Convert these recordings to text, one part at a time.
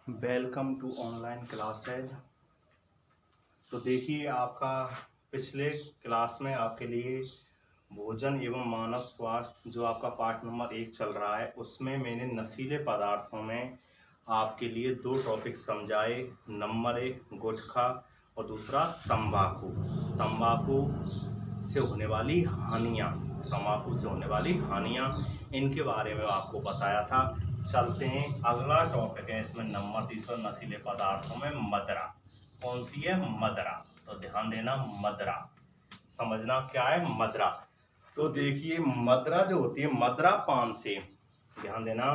Welcome to online classes. तो देखिए, आपका पिछले क्लास में आपके लिए भोजन एवं मानव स्वास्थ्य जो आपका पार्ट नंबर 1 चल रहा है, उसमें मैंने नशीले पदार्थों में आपके लिए 2 टॉपिक समझाए। नंबर 1 गुटखा और दूसरा तंबाकू। तंबाकू से होने वाली हानियाँ, तंबाकू से होने वाली हानियाँ, इनके बारे में आपको बताया था। चलते हैं, अगला टॉपिक है इसमें नंबर 3 नशीले पदार्थों में मदरा। कौन सी है? मदरा। तो ध्यान देना, मदरा समझना क्या है मदरा। तो देखिए, मदरा जो होती है, मदरा पान से ध्यान देना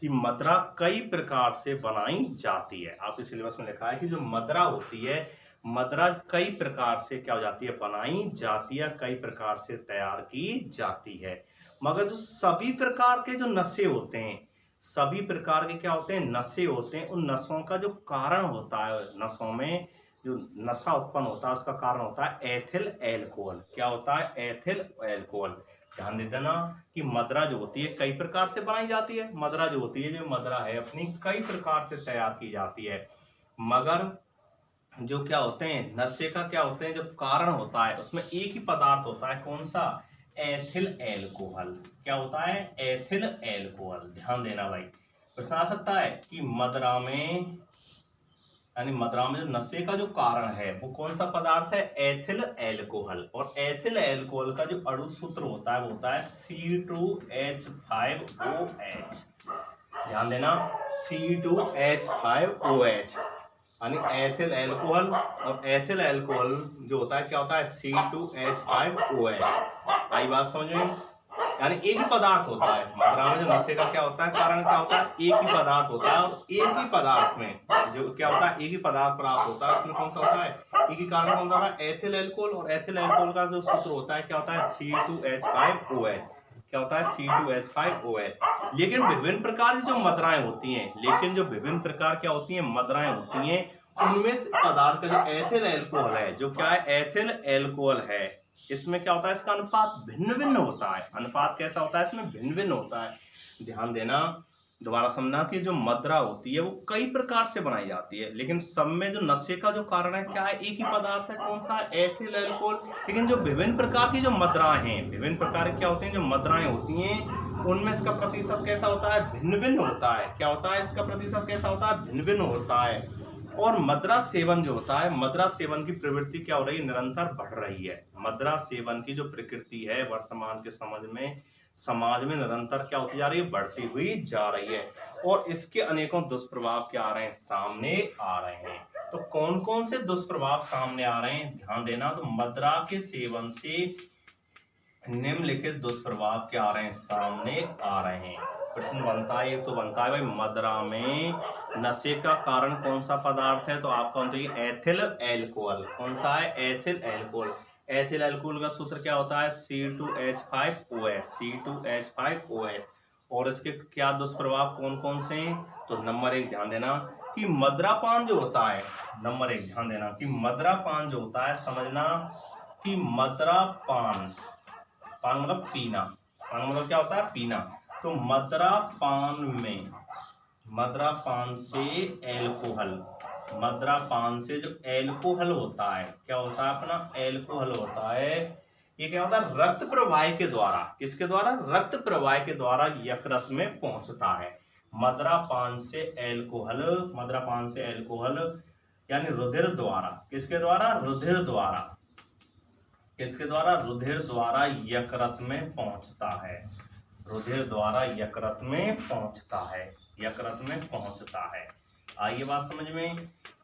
कि मदरा कई प्रकार से बनाई जाती है। आपके सिलेबस में लिखा है कि जो मदरा होती है, मदरा कई प्रकार से क्या हो जाती है? बनाई जाती है, कई प्रकार से तैयार की जाती है। मगर जो सभी प्रकार के जो नशे होते हैं, सभी प्रकार के क्या होते हैं? नशे होते हैं। उन नशों का जो कारण होता है, नशों में जो नशा उत्पन्न होता है, उसका कारण होता है एथिल एल्कोहल। क्या होता है? Ethyl alcohol. ध्यान दे देना कि मदरा जो होती है कई प्रकार से बनाई जाती है। मदरा जो होती है, जो मदरा है अपनी, कई प्रकार से तैयार की जाती है। मगर जो क्या होते हैं, नशे का क्या होते हैं, जो कारण होता है, उसमें एक ही पदार्थ होता है। कौन सा? Ethyl alcohol. क्या होता है? Ethyl alcohol. ध्यान देना भाई, प्रश्न आ सकता है कि मदरा में, यानी मदरा में जो नशे का जो कारण है वो कौन सा पदार्थ है? Ethyl alcohol. और एथिल एल्कोहल का जो अणु सूत्र होता है वो होता है C2H5OH। ध्यान देना, C2H5OH, यानी एथिल एल्कोहल। और एथिल एल्कोहल जो होता है क्या होता है? C2H5OH। आई बात समझ में? यानी एक ही पदार्थ होता है। मदरा में जो नशे का क्या होता है, कारण क्या होता है? एक ही पदार्थ होता है। और एक ही पदार्थ में जो क्या होता है, एक ही पदार्थ प्राप्त होता है। उसमें कौन सा होता है? एक ही कारण कौन सा होता है? Ethyl alcohol. और एथिल एल्कोहल का जो सूत्र होता है क्या होता है? C2H5OH। क्या होता है? C2H5OH। लेकिन विभिन्न प्रकार की जो मदराएं होती हैं, लेकिन जो विभिन्न प्रकार क्या होती हैं? मदराएं होती हैं, उनमें से पदार्थ का जो एथिल एल्कोहल है, जो क्या है? एथिल एल्कोहल है, इसमें क्या होता है? इसका अनुपात भिन्न भिन्न होता है। अनुपात कैसा होता है? इसमें भिन्न भिन्न होता है। ध्यान देना, दोबारा समझना कि जो मदरा होती है वो कई प्रकार से बनाई जाती है, लेकिन सब में जो नशे का जो कारण है क्या है? एक ही पदार्थ है। कौन सा? Ethyl alcohol. लेकिन जो विभिन्न प्रकार की जो मदराएं हैं, विभिन्न प्रकार की क्या होती हैं? जो मदराएं होती हैं, उनमें इसका प्रतिशत कैसा होता है? भिन्न भिन्न होता है। क्या होता है? इसका प्रतिशत कैसा होता है? भिन्न भिन्न होता है। और मदरा सेवन जो होता है, मदरा सेवन की प्रवृत्ति क्या हो रही है? निरंतर बढ़ रही है। मदरा सेवन की जो प्रकृति है वर्तमान के समाज में निरंतर क्या होती जा रही है? बढ़ती हुई जा रही है। और इसके अनेकों दुष्प्रभाव क्या आ रहे हैं? सामने आ रहे हैं। तो कौन कौन से दुष्प्रभाव सामने आ रहे हैं? ध्यान देना, तो मदरा के सेवन से निम्नलिखित दुष्प्रभाव क्या आ रहे हैं? सामने आ रहे हैं। प्रश्न बनता है, एक तो बनता है भाई, मदरा में नशे का कारण कौन सा पदार्थ है? तो आपका होता है एथिल एल्कोहल। कौन सा है? Ethyl alcohol. एथिल एल्कोहल का सूत्र क्या होता है? C2H5OH। C2H5OH। और इसके क्या दुष्प्रभाव कौन कौन से हैं? तो नंबर 1 ध्यान देना कि मदरापान जो होता है, नंबर 1 ध्यान देना कि मदरापान जो होता है, समझना कि मदरापान, पान मतलब पीना, पान मतलब क्या होता है? पीना। तो मदरापान में, मदरापान से एल्कोहल, मदरापान से जो एल्कोहल होता है, क्या होता है? अपना एल्कोहल होता है, ये क्या होता है? रक्त प्रवाह के द्वारा, किसके द्वारा? रक्त प्रवाह के द्वारा यकृत में पहुंचता है। मदरापान से एल्कोहल, मदरापान से एल्कोहल यानी रुधिर द्वारा, किसके द्वारा? रुधिर द्वारा, किसके द्वारा? रुधिर द्वारा यकृत में पहुंचता है। रुधिर द्वारा यकृत में पहुंचता है, यकृत में पहुंचता है। आइए बात समझ में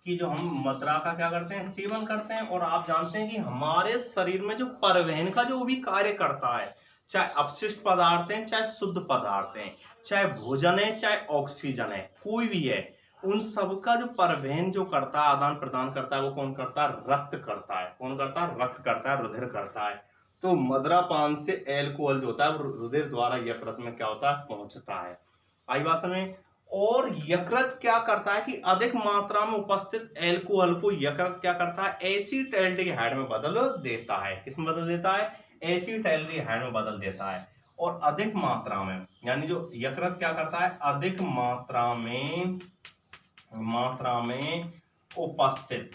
कि जो हम मदरा का क्या करते हैं? सेवन करते हैं। और आप जानते हैं कि हमारे शरीर में जो परिवहन का जो भी कार्य करता है, चाहे अपशिष्ट पदार्थ हैं, चाहे शुद्ध पदार्थ हैं, चाहे भोजन है, चाहे ऑक्सीजन है, कोई भी है, उन सबका जो परिवहन जो करता है, आदान प्रदान करता है, वो कौन करता है? रक्त करता है। कौन करता है? रक्त करता है, रुधिर करता है। तो मदरापान से एल्कोहल जो होता है वो रुधिर द्वारा यकृत में क्या होता है? पहुंचता है। आई बात समझ? और यकृत क्या करता है कि अधिक मात्रा में उपस्थित एल्कोहल को यकृत क्या करता है? एसिटाल्डिहाइड में बदल देता है। किसमें बदल देता है? एसिटाल्डिहाइड में बदल देता है। और अधिक मात्रा में, यानी जो यकृत क्या करता है? अधिक मात्रा में मात्रा में उपस्थित,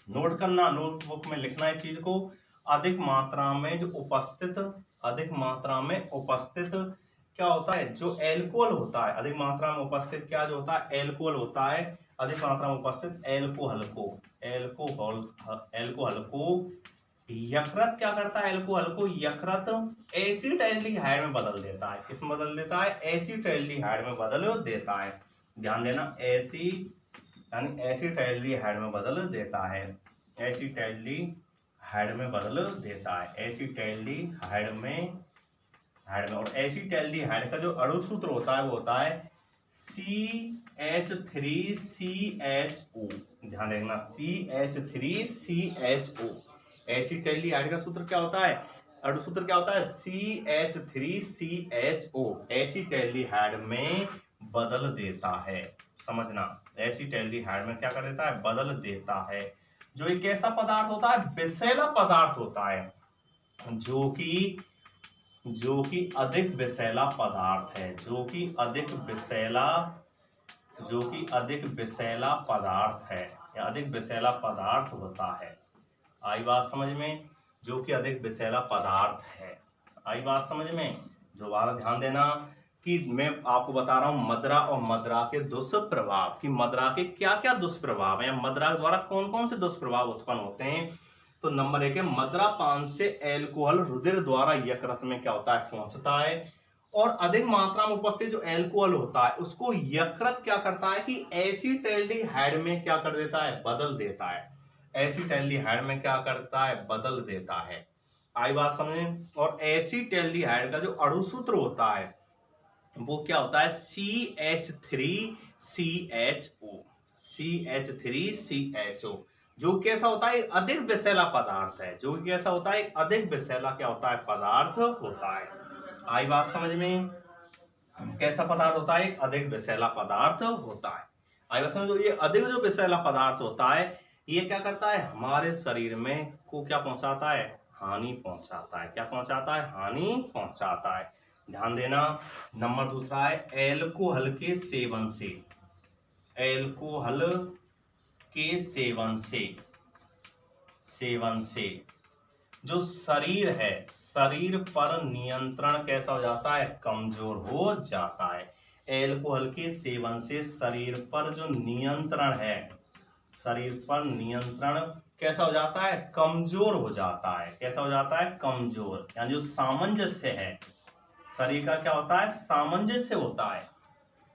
नोट करना, नोटबुक में लिखना है चीज को, अधिक मात्रा में जो उपस्थित, अधिक मात्रा में उपस्थित क्या होता है, जो एल्कोहल होता है, अधिक मात्रा में उपस्थित क्या जो होता है, एल्कोहल होता है, अधिक मात्रा में उपस्थित एल्कोहल को, एल्कोहल को यकृत क्या करता है, एल्कोहल को यकृत एसिटाल्डिहाइड में बदल देता है। किसमें बदल देता है, एसिटाल्डिहाइड में बदल देता है। ध्यान देना, यानी एसिटाल्डिहाइड में बदल देता है, एसिटाल्डिहाइड में बदल देता है, एसिटाल्डिहाइड में, और एसिटाल्डिहाइड का जो अणु सूत्र होता है वो होता है CH3CHO। ध्यान रखना, CH3CHO। एसिटाल्डिहाइड का सूत्र क्या होता है, अणु सूत्र क्या होता है, CH3CHO, एसिटाल्डिहाइड में बदल देता है। समझना, एसिटाल्डिहाइड में क्या कर देता है, बदल देता है। जो एक ऐसा पदार्थ होता है, विषैला पदार्थ होता है, जो कि अधिक विषैला पदार्थ है, जो कि अधिक विषैला पदार्थ है, या अधिक विषैला पदार्थ होता है। आई बात समझ में, जो कि अधिक विषैला पदार्थ है। आई बात समझ में। दोबारा ध्यान देना कि मैं आपको बता रहा हूं मदिरा और मदिरा के दुष्प्रभाव, कि मदिरा के क्या क्या दुष्प्रभाव हैं, मदिरा द्वारा कौन कौन से दुष्प्रभाव उत्पन्न होते हैं। तो नंबर 1 है, मदिरापान से एल्कोहल रुधिर द्वारा यकृत में क्या होता है, पहुंचता है, और अधिक मात्रा में उपस्थित जो एल्कोहल होता है उसको यकृत क्या करता है कि एसिटाल्डिहाइड में क्या कर देता है, बदल देता है, एसिटाल्डिहाइड में क्या करता है, बदल देता है। आई बात समझें। और एसिटाल्डिहाइड का जो अणु सूत्र होता है वो क्या होता है, CH3CHO, CH3CHO, जो कैसा होता है, अधिक विषैला पदार्थ है, जो कैसा होता है, अधिक विषैला क्या होता है, पदार्थ होता है। आई बात समझ में, कैसा पदार्थ होता है, अधिक विषैला पदार्थ होता है। आई बात समझ। ये अधिक जो विषैला पदार्थ होता है ये क्या करता है, हमारे शरीर में को क्या पहुंचाता है, हानि पहुंचाता है। क्या पहुंचाता है, हानि पहुंचाता है। ध्यान देना। नंबर दूसरा है, एल्कोहल के सेवन से, एल्कोहल के सेवन से जो शरीर है, शरीर पर नियंत्रण कैसा हो जाता है, कमजोर हो जाता है। एल्कोहल के सेवन से शरीर पर जो नियंत्रण है, शरीर पर नियंत्रण कैसा हो जाता है, कमजोर हो जाता है। कैसा हो जाता है, कमजोर, यानी जो सामंजस्य है शरीर का क्या होता है, सामंजस्य होता है,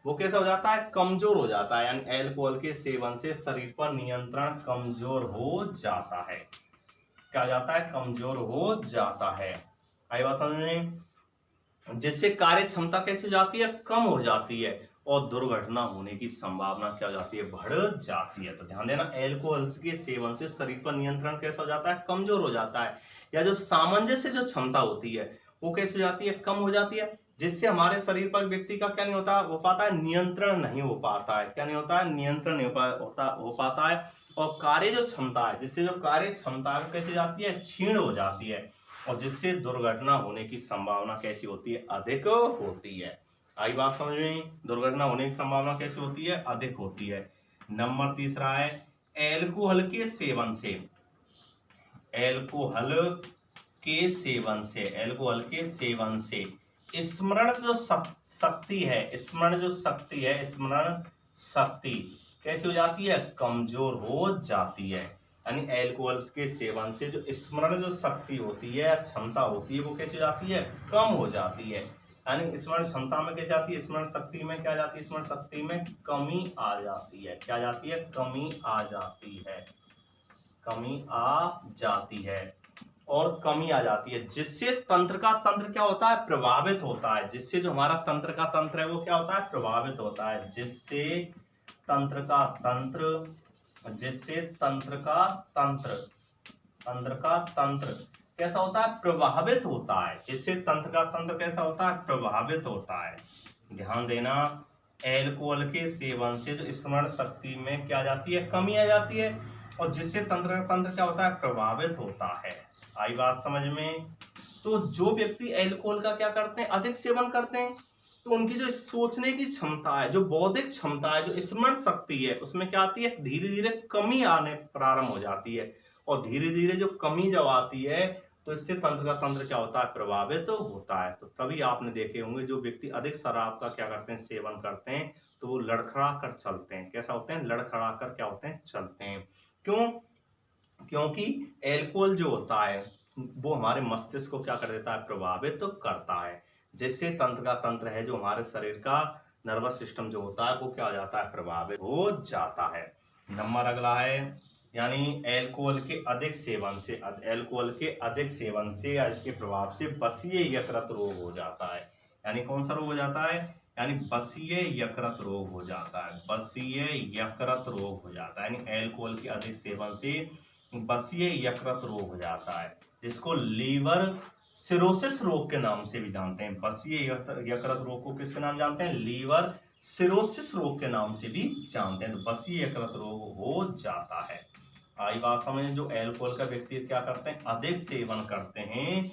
वो कैसा हो जाता है, कमजोर हो जाता है। यानी एल्कोहल के सेवन से शरीर पर नियंत्रण कमजोर हो जाता है। क्या हो जाता है, कमजोर हो जाता है। आई बात समझ में। जिससे कार्य क्षमता कैसे हो जाती है, कम हो जाती है, और दुर्घटना होने की संभावना क्या हो जाती है, बढ़ जाती है। तो ध्यान देना, एल्कोहल के सेवन से शरीर पर नियंत्रण कैसा हो जाता है, कमजोर हो जाता है, या जो सामंजस्य जो क्षमता होती है वो कैसे हो जाती है, कम हो जाती है, जिससे हमारे शरीर पर व्यक्ति का क्या नहीं होता, हो पाता है, नियंत्रण नहीं हो पाता है। क्या नहीं होता है, नियंत्रण नहीं हो पाता है। और कार्य जो क्षमता है, जिससे जो कार्य क्षमता कैसे जाती है, क्षीण हो जाती है, और जिससे दुर्घटना होने की संभावना कैसी होती है, अधिक होती है। आई बात समझ में, दुर्घटना होने की संभावना कैसी होती है, अधिक होती है। नंबर तीसरा है, एल्कोहल के सेवन से, एल्कोहल के सेवन से, एल्कोहल के सेवन से स्मरण जो शक्ति है, स्मरण जो शक्ति है, स्मरण शक्ति कैसी हो जाती है, कमजोर हो जाती है। यानी एल्कोहल के सेवन से जो स्मरण जो शक्ति होती है, क्षमता होती है, वो कैसी हो जाती है, कम हो जाती है। यानी स्मरण क्षमता में कैसे जाती है, स्मरण शक्ति में क्या जाती है, स्मरण शक्ति में कमी आ जाती है। क्या जाती है, कमी आ जाती है, कमी आ जाती है, और कमी आ जाती है, जिससे तंत्र का तंत्र क्या होता है, प्रभावित होता है। जिससे जो हमारा तंत्र का तंत्र है वो क्या होता है, प्रभावित होता है। जिससे तंत्र का तंत्र, जिससे तंत्र का तंत्र, तंत्र का तंत्र कैसा होता है, प्रभावित होता है। जिससे तंत्र का तंत्र कैसा होता है, प्रभावित होता है। ध्यान देना, एल्कोहल के सेवन से जो स्मरण शक्ति में क्या जाती है, कमी आ जाती है, और जिससे तंत्र का तंत्र क्या होता है, प्रभावित होता है। आई बात समझ में। तो जो व्यक्ति एल्कोहल का क्या करते हैं, अधिक सेवन करते हैं, तो उनकी जो सोचने की क्षमता है, जो बौद्धिक क्षमता है, जो स्मरण शक्ति है, उसमें क्या आती है, धीरे धीरे कमी आने प्रारंभ हो जाती है। और धीरे धीरे जो कमी जब आती है तो इससे तंत्र का तंत्र क्या होता है, प्रभावित तो होता है। तो तभी आपने देखे होंगे जो व्यक्ति अधिक शराब का क्या करते हैं, सेवन करते हैं, तो वो लड़खड़ा कर चलते हैं। कैसा होते हैं, लड़खड़ा कर क्या होते हैं, चलते हैं। क्यों? क्योंकि एल्कोहल जो होता है वो हमारे मस्तिष्क को क्या कर देता है, प्रभावित तो करता है, जिससे तंत्र का तंत्र है, जो हमारे शरीर का नर्वस सिस्टम जो होता है वो क्या हो जाता है, प्रभावित हो जाता है। नंबर अगला है, यानी एल्कोहल के अधिक सेवन से, एल्कोहल के अधिक सेवन से या इसके प्रभाव से बसीय यकृत रोग हो जाता है। यानी कौन सा रोग हो जाता है, यानी बसीय यकृत रोग हो जाता है। बसीय यकृत रोग हो जाता है, यानी एल्कोहल के अधिक सेवन से बसीय यकृत रोग हो जाता है, जिसको लीवर सिरोसिस रोग के नाम से भी जानते हैं। बसीय यकृत रोग को किसके नाम जानते हैं, लीवर सिरोसिस रोग के नाम से भी जानते हैं। तो बसीय यकृत रोग हो जाता है। आई बात समझ, जो एल्कोहल का व्यक्ति क्या करते हैं, अधिक सेवन करते हैं,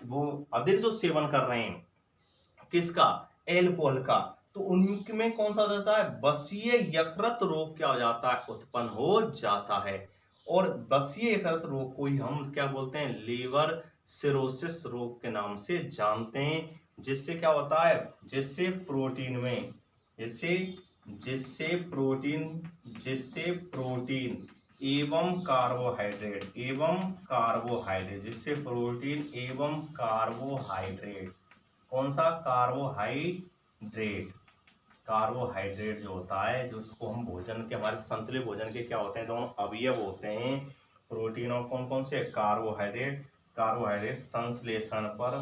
वो अधिक जो सेवन कर रहे हैं किसका, एल्कोहल का, तो उनमें कौन सा हो जाता है, बसीय यकृत रोग क्या हो जाता है, उत्पन्न हो जाता है। और बसीय यकृत रोग को ही हम क्या बोलते हैं, लीवर सिरोसिस रोग के नाम से जानते हैं। जिससे क्या होता है, जिससे प्रोटीन में, जिससे प्रोटीन एवं कार्बोहाइड्रेट, जिससे प्रोटीन एवं कार्बोहाइड्रेट, कौन सा, कार्बोहाइड्रेट जो होता है, जो उसको हम भोजन के, हमारे संतुलित भोजन के क्या होते हैं, दोनों अवयव होते हैं, प्रोटीन और कौन कौन से, कार्बोहाइड्रेट संश्लेषण पर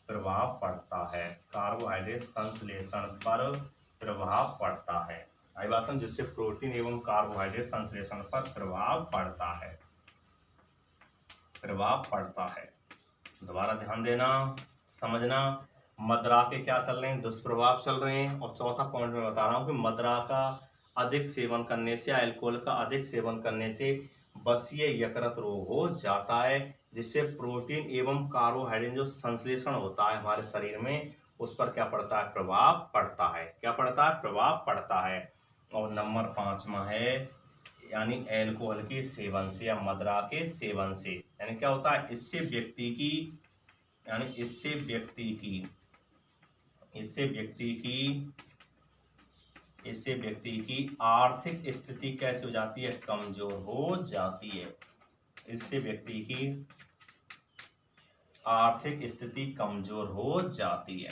प्रभाव पड़ता है। कार्बोहाइड्रेट संश्लेषण पर प्रभाव पड़ता है। आई बात समझ, जिससे प्रोटीन एवं कार्बोहाइड्रेट संश्लेषण पर प्रभाव पड़ता है। दोबारा ध्यान देना, समझना। मदिरा के क्या चल रहे हैं, दुष्प्रभाव चल रहे हैं। और चौथा पॉइंट में बता रहा हूं कि मदिरा का अधिक सेवन करने से, अल्कोहल का अधिक सेवन करने से बसीय यकृत रोग हो जाता है, जिससे प्रोटीन एवं कार्बोहाइड्रेट जो संश्लेषण होता है हमारे शरीर में, उस पर क्या पड़ता है, प्रभाव पड़ता है। क्या पड़ता है, प्रभाव पड़ता है। और नंबर 5वां है, यानी एल्कोहल के सेवन से या मदिरा के सेवन से, यानी क्या होता है, इससे व्यक्ति की आर्थिक स्थिति कैसे हो जाती है, कमजोर हो जाती है। इससे व्यक्ति की आर्थिक स्थिति कमजोर हो जाती है।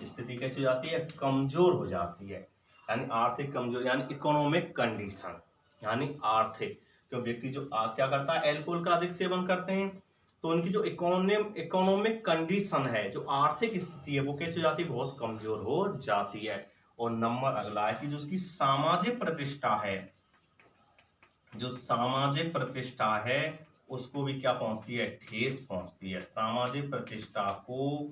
स्थिति कैसे हो जाती है, कमजोर हो जाती है। यानी आर्थिक कमजोर, यानी इकोनॉमिक कंडीशन, यानी आर्थिक, जो व्यक्ति जो क्या करता है, एल्कोहल का अधिक सेवन करते हैं, तो उनकी जो इकोनॉमिक कंडीशन है, जो आर्थिक स्थिति है, वो कैसे हो जाती है, बहुत कमजोर हो जाती है। और नंबर अगला है कि जो उसकी सामाजिक प्रतिष्ठा है, उसको भी क्या पहुंचती है, ठेस पहुंचती है। सामाजिक प्रतिष्ठा को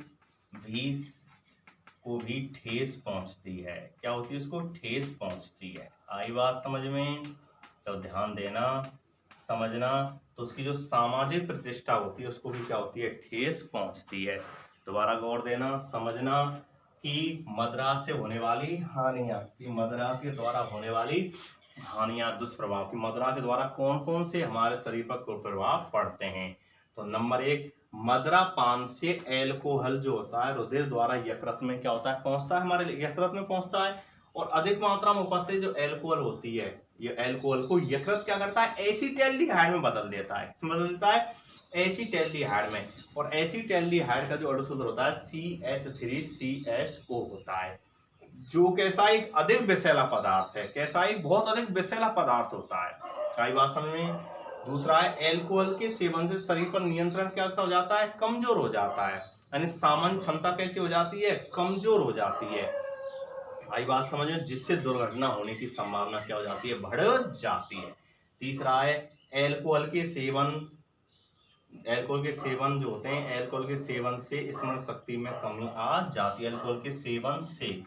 भी ठेस पहुंचती है। क्या होती है, उसको ठेस पहुंचती है। आई बात समझ में, तो ध्यान देना, समझना। तो उसकी जो सामाजिक प्रतिष्ठा होती है, उसको भी क्या होती है, ठेस पहुंचती है। दोबारा गौर देना, समझना कि मदिरा से होने वाली हानियां, मदिरा के द्वारा होने वाली हानियां, दुष्प्रभाव की मदिरा के द्वारा कौन कौन से हमारे शरीर पर प्रभाव पड़ते हैं। तो नंबर 1, मदिरा पान से एल्कोहल जो होता है रुधिर द्वारा यकृत में क्या होता है, पहुंचता है, हमारे यकृत में पहुंचता है। और अधिक मात्रा में उपस्थित जो एल्कोहल होती है, ये एल्कोहल को यकृत क्या करता है, एसीटैल्डिहाइड में बदल देता है, एसीटैल्डिहाइड में। और एसीटैल्डिहाइड का जो अणु सूत्र होता है CH3CHO होता है, जो कैसा एक अधिक विषैला पदार्थ है, कैसा एक बहुत अधिक विषैला पदार्थ होता है। कई बात समझ में। दूसरा है, एल्कोहल के सेवन से शरीर पर नियंत्रण कैसा हो जाता है, कमजोर हो जाता है। यानी सामान्य क्षमता कैसी हो जाती है, कमजोर हो जाती है। आई बात समझ में, जिससे दुर्घटना होने की संभावना क्या हो जाती है, बढ़ जाती है। तीसरा है, एल्कोहल के सेवन जो होते हैं, एल्कोहल के सेवन से स्मरण शक्ति में कमी आ जाती है। एल्कोहल के सेवन से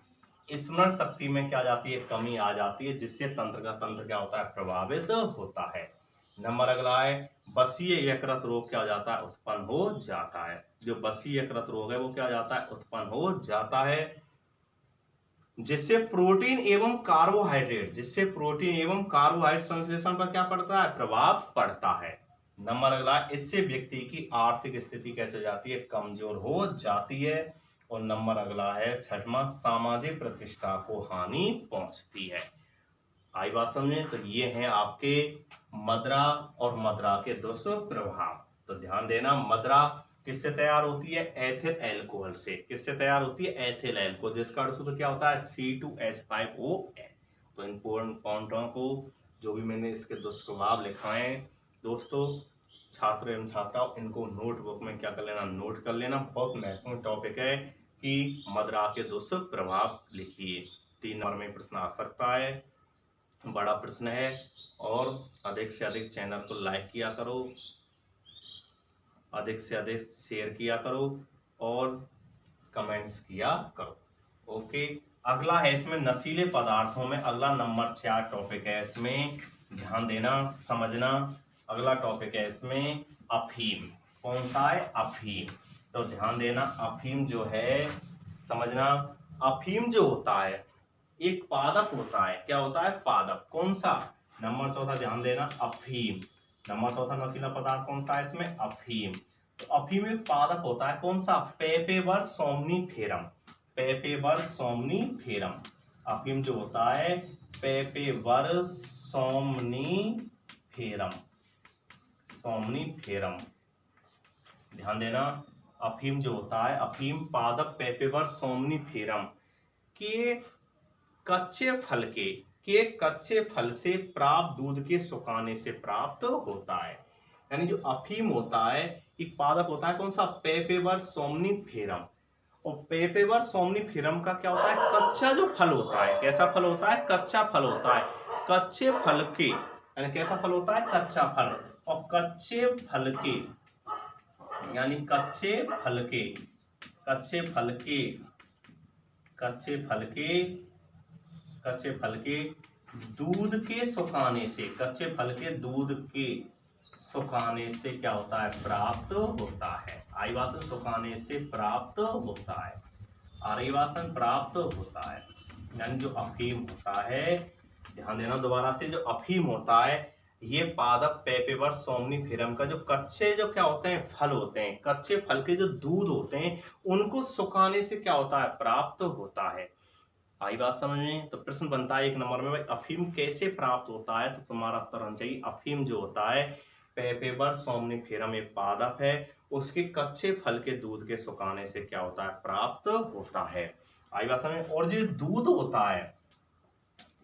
स्मरण शक्ति में क्या जाती है, कमी आ जाती है, जिससे तंत्र का तंत्र क्या होता है, प्रभावित होता है। नंबर अगला है बसीय यकृत रोग क्या हो जाता है, उत्पन्न हो जाता है। जो बसीय यकृत रोग है वो क्या हो जाता है, उत्पन्न हो जाता है, जिससे प्रोटीन एवं कार्बोहाइड्रेट संश्लेषण पर क्या पड़ता है, प्रभाव पड़ता है। नंबर अगला, इससे व्यक्ति की आर्थिक स्थिति कैसे हो जाती है, कमजोर हो जाती है। और नंबर अगला है छठवां, सामाजिक प्रतिष्ठा को हानि पहुंचती है। आई बात समझे। तो ये हैं आपके मदरा और मदरा के दुष्प्रभाव। तो ध्यान देना, मदरा किससे तैयार होती है, एथिल एल्कोहल से। किससे तैयार होती है, एथिल एल्कोहल, जिसका सूत्र क्या होता है, C2H5OH। तो इन पॉइंटों को जो भी मैंने इसके दुष्प्रभाव लिखा है दोस्तों, छात्र एवं छात्राओं, इनको नोटबुक में क्या कर लेना, नोट कर लेना। बहुत महत्वपूर्ण टॉपिक है कि मदरा के दुष्प्रभाव लिखिए। 3 नंबर में प्रश्न आ सकता है, बड़ा प्रश्न है। और अधिक से अधिक चैनल को लाइक किया करो, अधिक से अधिक शेयर किया करो और कमेंट्स किया करो। ओके, अगला है इसमें नशीले पदार्थों में, अगला नंबर 4 टॉपिक है इसमें, ध्यान देना समझना। अगला टॉपिक है इसमें अफीम। कौन सा है, अफीम। तो ध्यान देना, अफीम जो है समझना, अफीम जो होता है एक पादप होता है। क्या होता है, पादप। कौन सा, नंबर 4 ध्यान देना, अफीम। नंबर 4 नशीला पदार्थ कौन सा है इसमें, अफीम। तो अफीम एक पादप होता है, कौन सा, पेपेवर सोमनीफेरम। पेपेवर सोमनीफेरम। अफीम जो होता है पेपेवर सोमनीफेरम, सोमनीफेरम। ध्यान देना, अफीम जो होता है, अफीम पादप पेपेवर सोमनीफेरम के कच्चे फल से प्राप्त दूध के सुखाने से प्राप्त होता है। यानी जो अफीम होता है एक पादप होता है, कौन सा, पेपेवर सोमनीफेरम। और पेपेवर सोमनीफेरम का क्या होता है, कच्चा जो फल होता है, कैसा फल होता है, कच्चा फल होता है। कच्चे फल के, यानी कैसा फल होता है, कच्चा फल। और कच्चे फल के, यानी कच्चे फल के दूध के सुखाने से, कच्चे फल के दूध के सुखाने से क्या होता है, प्राप्त होता है। आई वासन, सुखाने से प्राप्त होता है, आरी वासन प्राप्त होता है। यानी जो अफीम होता है, ध्यान देना दोबारा से, जो अफीम होता है ये पादप पेपेवर सोमनीफेरम का जो कच्चे जो क्या होते हैं, फल होते हैं, कच्चे फल के जो दूध होते हैं उनको सुखाने से क्या होता है, प्राप्त होता है। आई बात समझ में। तो प्रश्न बनता है 1 नंबर में, भाई अफीम कैसे प्राप्त होता है। तो तुम्हारा उत्तर होना चाहिए, अफीम जो होता है पेपेवर सोमनीफेरम एक पादप है, उसके कच्चे फल के दूध के सुखाने से क्या होता है, प्राप्त होता है। आई बात समझ। और जो दूध होता है,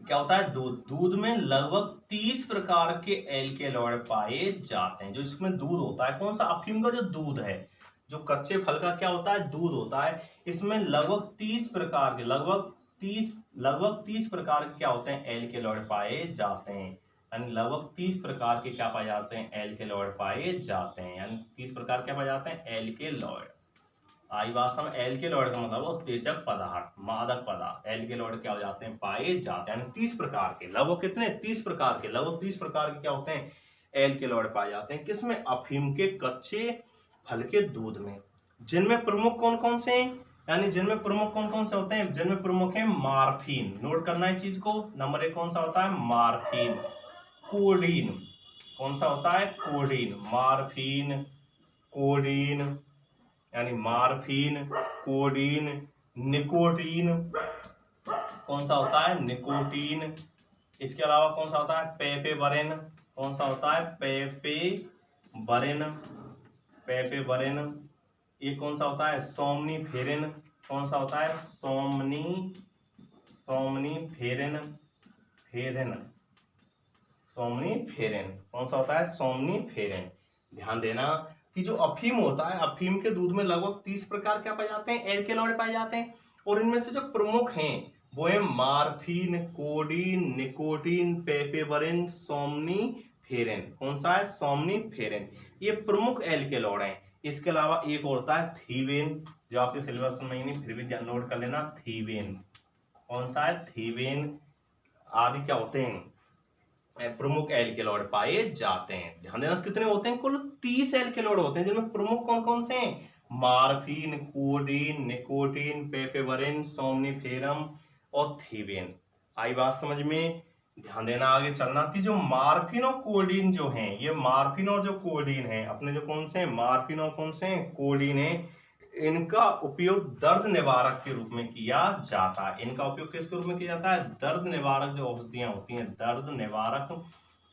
क्या होता है, दूध में लगभग 30 प्रकार के एल्केलॉइड पाए जाते हैं। जो इसमें दूध होता है, कौन सा, अफीम का जो दूध है, जो कच्चे फल का क्या होता है, दूध होता है, इसमें लगभग 30 प्रकार के, लगभग 30 प्रकार के क्या होते हैं, एल्केलॉइड पाए जाते हैं। यानी लगभग 30 प्रकार के क्या पाए जाते हैं, एल्केलॉइड पाए जाते हैं। यानी 30 प्रकार क्या पाए जाते हैं, एल्केलॉइड। आई बात समझ। एल्केलॉइड का मतलब उत्तेजक पदार्थ, मादक पदार्थ, एल्केलॉइड क्या हो जाते हैं, पाए जाते हैं। यानी 30 प्रकार के, लगभग कितने, 30 प्रकार के, लगभग 30 प्रकार के क्या होते हैं, एल्केलॉइड पाए जाते हैं। किसमें, अफीम के कच्चे फल के दूध में। जिनमें प्रमुख कौन कौन से हैं, यानी जिनमें प्रमुख कौन कौन से होते हैं, जिनमें प्रमुख है मार्फिन। नोट करना है चीज को, नंबर 1 कौन सा होता है, मार्फिन। कोडीन, कौन सा होता है, कोडीन। मार्फिन, कोडीन, यानी मार्फिन, कोडीन, निकोटीन। कौन सा होता है, निकोटीन। इसके अलावा कौन सा होता है, पेपेवरिन। कौन सा होता है, पेपेवरिन, पेपेवरिन। ये कौन सा होता है, सोमनीफेरिन। कौन सा होता है, सोमनीफेरिन, सोमनीफेरिन। कौन सा होता है, सोमनीफेरिन। ध्यान देना कि जो अफीम होता है, अफीम के दूध में लगभग 30 प्रकार क्या पाए जाते हैं, एल्केलॉइड पाए जाते हैं। और इनमें से जो प्रमुख हैं वो है मार्फिन, कोडीन, निकोटीन, पेपेवरिन, सोमनीफेरिन। कौन सा है, सोमनीफेरिन। ये प्रमुख एल्केलॉइड हैं। इसके अलावा एक और होता है थीवेन, जो आपके सिलेबस में नहीं, फिर भी नोट कर लेना, थीवेन। कौन सा है, थीवेन। आदि क्या होते हैं, प्रमुख एल्केलॉइड पाए जाते हैं। ध्यान देना कितने होते हैं, कुल 30 एल्केलॉइड होते हैं, जिनमें प्रमुख कौन कौन से हैं, मार्फिन, कोडीन, निकोटीन, पेपेवरिन, सोमनिफेरम और थीवेन। आई बात समझ में। ध्यान देना आगे चलना कि जो मार्फिन और कोडीन जो हैं, ये मार्फिन और जो कोडीन है अपने जो कौन से हैं, मार्फिन और कौन से हैं, कोडीन है, इनका उपयोग दर्द निवारक के रूप में किया जाता है। इनका उपयोग किसके रूप में किया जाता है, दर्द निवारक जो औषधियां होती हैं, दर्द निवारक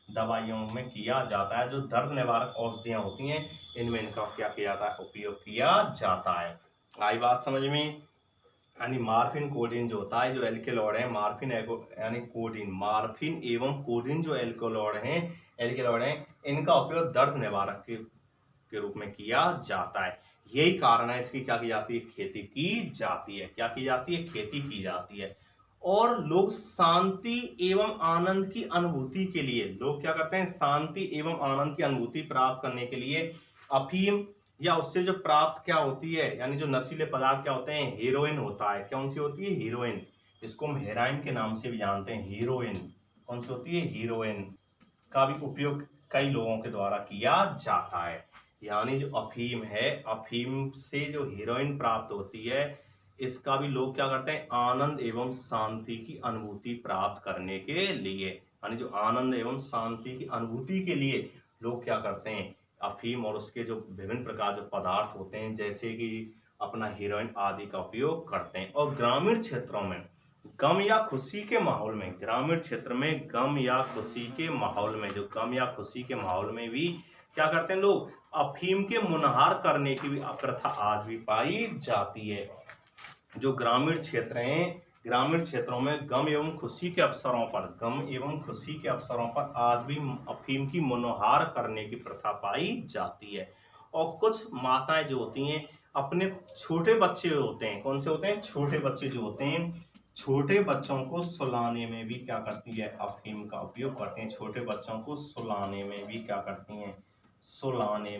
दवाइयों में किया जाता है। जो दर्द निवारक औषधियां होती हैं इनमें इनका क्या किया जाता है, उपयोग किया जाता है। आई बात समझ में। यानी मार्फिन कोडीन जो होता है, जो एल्केलॉइड है, मार्फिन यानी कोडीन, मार्फिन एवं कोडीन जो एल्केलॉइड हैं, इनका उपयोग दर्द निवारक के रूप में किया जाता है। यही कारण है इसकी क्या की जाती है, खेती की जाती है। क्या की जाती है, खेती की जाती है। और लोग शांति एवं आनंद की अनुभूति के लिए, लोग क्या करते हैं, शांति एवं आनंद की अनुभूति प्राप्त करने के लिए अफीम या उससे जो प्राप्त क्या होती है, यानी जो नशीले पदार्थ क्या होते हैं, हीरोइन होता है। कौन सी होती है, हीरोइन, जिसको हम हेरोइन के नाम से भी जानते हैं। हीरोइन कौन सी होती है, हीरोइन का भी उपयोग कई लोगों के द्वारा किया जाता है। यानी जो अफीम है, अफीम से जो हीरोइन प्राप्त होती है, इसका भी लोग क्या करते हैं, आनंद एवं शांति की अनुभूति प्राप्त करने के लिए, यानी जो आनंद एवं शांति की अनुभूति के लिए लोग क्या करते हैं, अफीम और उसके जो विभिन्न प्रकार जो पदार्थ होते हैं जैसे कि अपना हीरोइन आदि का उपयोग करते हैं। और ग्रामीण क्षेत्रों में गम या खुशी के माहौल में, ग्रामीण क्षेत्र में गम या खुशी के माहौल में, जो गम या खुशी के माहौल में भी क्या करते हैं लोग, अफीम के मुनहार करने की भी प्रथा आज भी पाई जाती है। जो ग्रामीण क्षेत्र हैं, ग्रामीण क्षेत्रों में गम एवं खुशी के अवसरों पर, गम एवं खुशी के अवसरों पर आज भी अफीम की मनोहार करने की प्रथा पाई जाती है। और कुछ माताएं जो होती हैं अपने छोटे बच्चे होते हैं, कौन से होते हैं, छोटे बच्चे जो होते हैं, छोटे बच्चों को सुलाने में भी क्या करती है, अफीम का उपयोग करते हैं। छोटे बच्चों को सुलाने में भी क्या करती हैं, सुलाने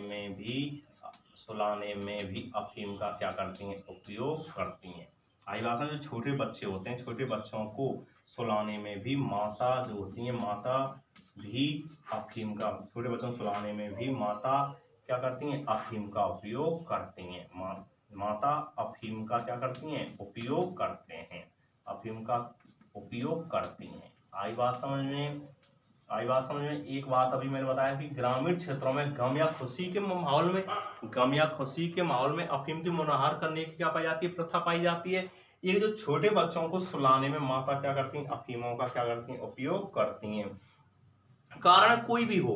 में भी अफीम का क्या करती हैं, उपयोग करती हैं। आई बात है, जो छोटे बच्चे होते हैं, छोटे बच्चों को सुलाने में भी माता जो होती है, माता भी अफीम का, छोटे बच्चों को सुलाने में भी माता क्या करती हैं, अफीम का उपयोग करती हैं। माता अफीम का क्या करती हैं, उपयोग करते हैं, अफीम का उपयोग करती हैं। आई बात समझ में। आई बात समझ में। एक बात अभी मैंने बताया कि ग्रामीण क्षेत्रों में गम या खुशी के माहौल में, गम या खुशी के माहौल में अफीम की मुनाहार करने की क्या पाई जाती है, प्रथा पाई जाती है। ये जो छोटे बच्चों को सुलाने में माता क्या करती हैं, अफीमों का क्या करती हैं, उपयोग करती हैं। कारण कोई भी हो,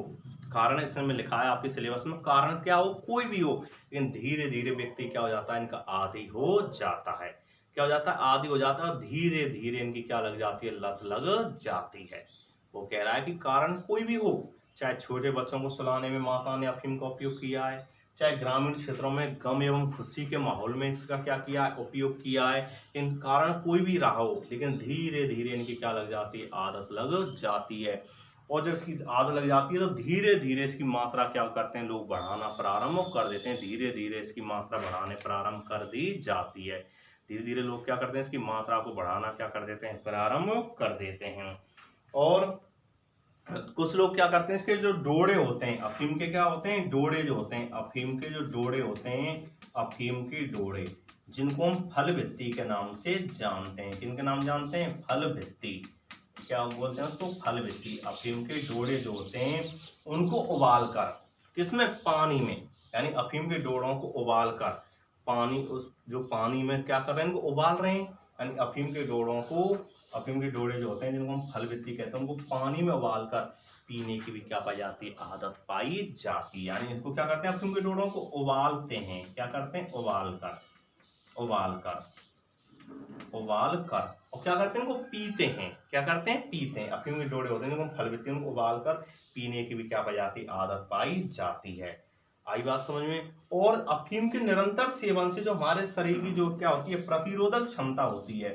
कारण इसमें लिखा है आपके सिलेबस में, कारण क्या हो, कोई भी हो, लेकिन धीरे धीरे व्यक्ति क्या हो जाता है, इनका आदी हो जाता है। क्या हो जाता है, आदी हो जाता है, और धीरे धीरे इनकी क्या लग जाती है, लत लग जाती है। वो कह रहा है कि कारण कोई भी हो, चाहे छोटे बच्चों को सुलाने में माता ने अफीम का उपयोग किया है, चाहे ग्रामीण क्षेत्रों में गम एवं खुशी के माहौल में इसका क्या किया है, उपयोग किया है, इन कारण कोई भी रहा हो, लेकिन धीरे धीरे इनकी क्या लग जाती है, आदत लग जाती है। और जब इसकी आदत लग जाती है तो धीरे धीरे इसकी मात्रा क्या करते हैं लोग, बढ़ाना प्रारंभ कर देते हैं। धीरे धीरे इसकी मात्रा बढ़ाने प्रारंभ कर दी जाती है। धीरे धीरे लोग क्या करते हैं, इसकी मात्रा को बढ़ाना क्या कर देते हैं, प्रारंभ कर देते हैं। और कुछ लोग क्या करते हैं, इसके जो डोड़े होते हैं, अफीम के क्या होते हैं, डोड़े जो होते हैं, अफीम के जो डोड़े होते हैं, अफीम के डोड़े, जिनको हम फल भित्ति के नाम से जानते हैं। किनके नाम जानते हैं, फल भित्ति, क्या बोलते हैं उसको, फल भित्ति। अफीम के डोड़े जो होते हैं उनको उबाल कर, किसमें, पानी में, यानी अफीम के डोड़ों को उबाल कर पानी, उस जो पानी में क्या कर रहे हैं, उनको उबाल रहे हैं, यानी अफीम के डोड़ों को, अफीम के डोड़े जो होते हैं जिनको हम फल भित्ति कहते हैं, उनको पानी में उबाल कर पीने की भी क्या पाई जाती है, आदत पाई जाती है। यानी इसको क्या करते हैं, अफीम के डोड़ों को उबालते हैं, क्या करते हैं, उबाल कर, और क्या करते हैं, उनको पीते हैं, क्या करते हैं, पीते हैं। अफीम के डोड़े होते हैं जिनको फल भित्ति, उनको उबाल कर पीने की भी क्या पाई जाती है, आदत पाई जाती है। आई बात समझ में। और अफीम के निरंतर सेवन से जो हमारे शरीर की जो क्या होती है, प्रतिरोधक क्षमता होती है,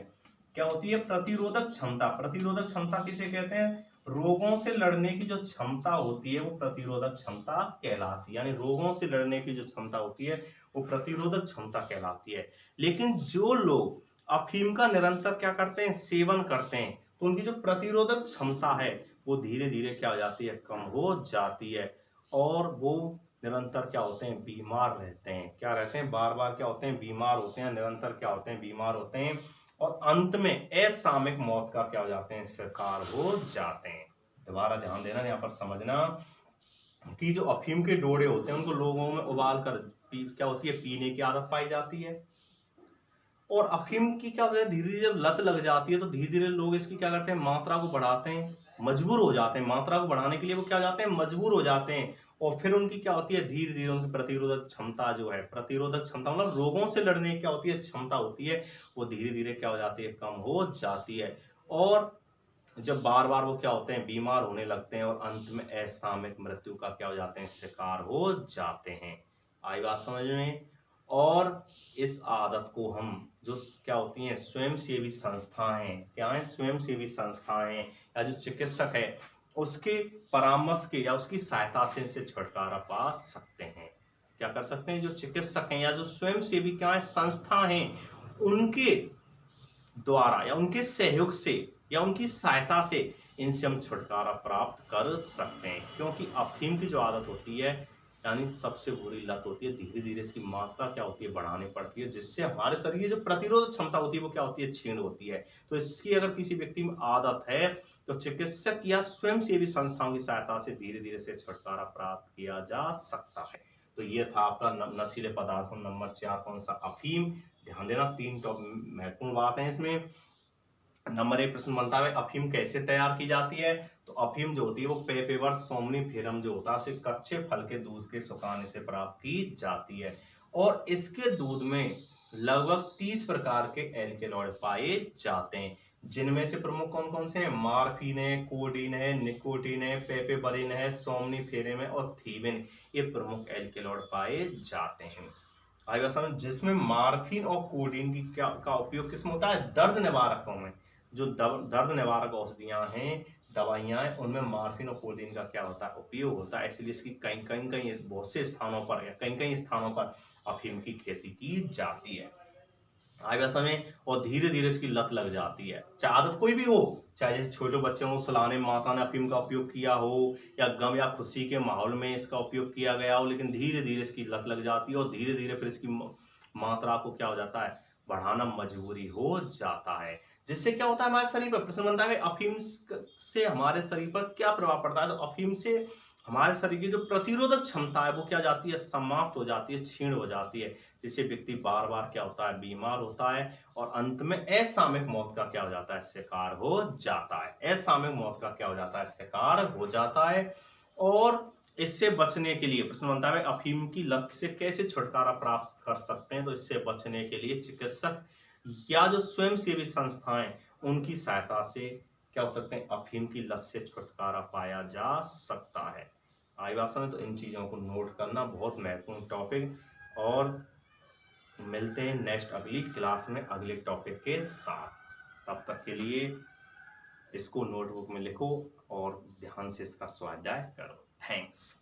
क्या होती है, प्रतिरोधक क्षमता। प्रतिरोधक क्षमता किसे कहते हैं, रोगों से लड़ने की जो क्षमता होती है वो प्रतिरोधक क्षमता कहलाती है। यानी रोगों से लड़ने की जो क्षमता होती है वो प्रतिरोधक क्षमता कहलाती है। लेकिन जो लोग अफीम का निरंतर क्या करते हैं, सेवन करते हैं, तो उनकी जो प्रतिरोधक क्षमता है वो धीरे धीरे क्या हो जाती है, कम हो जाती है। और वो निरंतर क्या होते हैं, बीमार रहते हैं। क्या रहते हैं, बार बार क्या होते हैं, बीमार होते हैं, निरंतर क्या होते हैं, बीमार होते हैं, और अंत में असामयिक मौत का क्या हो जाते हैं, शिकार हो जाते हैं। दोबारा ध्यान देना, यहाँ पर समझना कि जो अफीम के डोडे होते हैं उनको लोगों में उबाल कर क्या होती है, पीने की आदत पाई जाती है। और अफीम की क्या होता है, धीरे धीरे जब लत लग जाती है तो धीरे धीरे लोग इसकी क्या करते हैं, मात्रा को बढ़ाते हैं, मजबूर हो जाते हैं। मात्रा को बढ़ाने के लिए वो क्या हो जाते हैं, मजबूर हो जाते हैं। और फिर उनकी क्या होती है, धीरे धीरे उनकी प्रतिरोधक क्षमता जो है, प्रतिरोधक क्षमता मतलब रोगों से लड़ने की क्या होती है, क्षमता होती है, वो धीरे धीरे क्या हो जाती है, कम हो जाती है। और जब बार बार वो क्या होते हैं, बीमार होने लगते हैं, और अंत में असामयिक मृत्यु का क्या हो जाते हैं, शिकार हो जाते हैं। आई बात समझ में। और इस आदत को हम जो क्या होती हैं, स्वयंसेवी संस्थाएं, क्या है, स्वयंसेवी संस्थाएं या जो चिकित्सक है उसके परामर्श के या उसकी सहायता से इनसे छुटकारा पा सकते हैं। क्या कर सकते हैं, जो चिकित्सक हैं या जो स्वयंसेवी क्या है, संस्था हैं, उनके द्वारा या उनके सहयोग से या उनकी सहायता से इनसे हम छुटकारा प्राप्त कर सकते हैं। क्योंकि अफीम की जो आदत होती है, यानी सबसे बुरी लत होती है, धीरे धीरे इसकी मात्रा क्या होती है, बढ़ानी पड़ती है, जिससे हमारे शरीर की जो प्रतिरोधक क्षमता होती है वो क्या होती है, क्षीण होती है। तो इसकी अगर किसी व्यक्ति में आदत है तो चिकित्सक या स्वयंसेवी संस्थाओं की सहायता से धीरे धीरे से छुटकारा प्राप्त किया जा सकता है। तो ये था आपका नशीले पदार्थों नंबर 4, कौन सा, अफीम। ध्यान देना, 3 महत्वपूर्ण बात है इसमें। नंबर 1 प्रश्न बनता है, अफीम कैसे तैयार की जाती है। तो अफीम जो होती है वो पेपेवर सोमनिफेरम जो होता है उसे कच्चे फल के दूध के सुखाने से प्राप्त की जाती है। और इसके दूध में लगभग 30 प्रकार के एल्केलॉइड पाए जाते हैं, जिनमें से प्रमुख कौन कौन से हैं, मार्फिन है, कोडीन है, निकोटीन है, पेपेबरिन है, सोमनिफेरम है और थीविन। ये प्रमुख एल्केलॉइड पाए जाते हैं। आगे समझ, जिसमें मार्फिन और कोडीन की क्या का उपयोग किसमें होता है, दर्द निवारकों में। जो दर्द निवारक औषधियां हैं, दवाइयां हैं, उनमें मार्फिन और कोडीन का क्या होता है, उपयोग होता है। इसलिए इसकी कई कई कई बहुत से स्थानों पर या कई कई स्थानों पर अफीम की खेती की जाती है। आएगा समय, और धीरे धीरे इसकी लत लग जाती है, चाहे आदत कोई भी हो, चाहे जैसे छोटे बच्चों को सुलाने में माता ने अफीम का उपयोग किया हो, या गम या खुशी के माहौल में इसका उपयोग किया गया हो, लेकिन धीरे धीरे इसकी लत लग जाती है और धीरे धीरे फिर इसकी मात्रा को क्या हो जाता है, बढ़ाना मजबूरी हो जाता है। जिससे क्या होता है, हमारे शरीर पर प्रश्न बनता है, अफीम से हमारे शरीर पर क्या प्रभाव पड़ता है। तो अफीम से हमारे शरीर की जो प्रतिरोधक क्षमता है वो क्या जाती है, समाप्त हो जाती है, क्षीण हो जाती है, जिससे व्यक्ति बार बार क्या होता है, बीमार होता है, और अंत में असामयिक मौत का क्या हो जाता है, शिकार हो जाता है। असामयिक मौत का क्या हो जाता है, शिकार हो जाता है। और इससे बचने के लिए प्रश्न बनता है, अफीम की लत से कैसे छुटकारा प्राप्त कर सकते हैं। तो इससे बचने के लिए चिकित्सक या जो स्वयंसेवी संस्थाएं, उनकी सहायता से क्या हो सकते हैं, अफीम की लत से छुटकारा पाया जा सकता है। आई बात समझ। तो इन चीज़ों को नोट करना बहुत महत्वपूर्ण टॉपिक। और मिलते हैं नेक्स्ट अगली क्लास में अगले टॉपिक के साथ। तब तक के लिए इसको नोटबुक में लिखो और ध्यान से इसका स्वाध्याय करो। थैंक्स।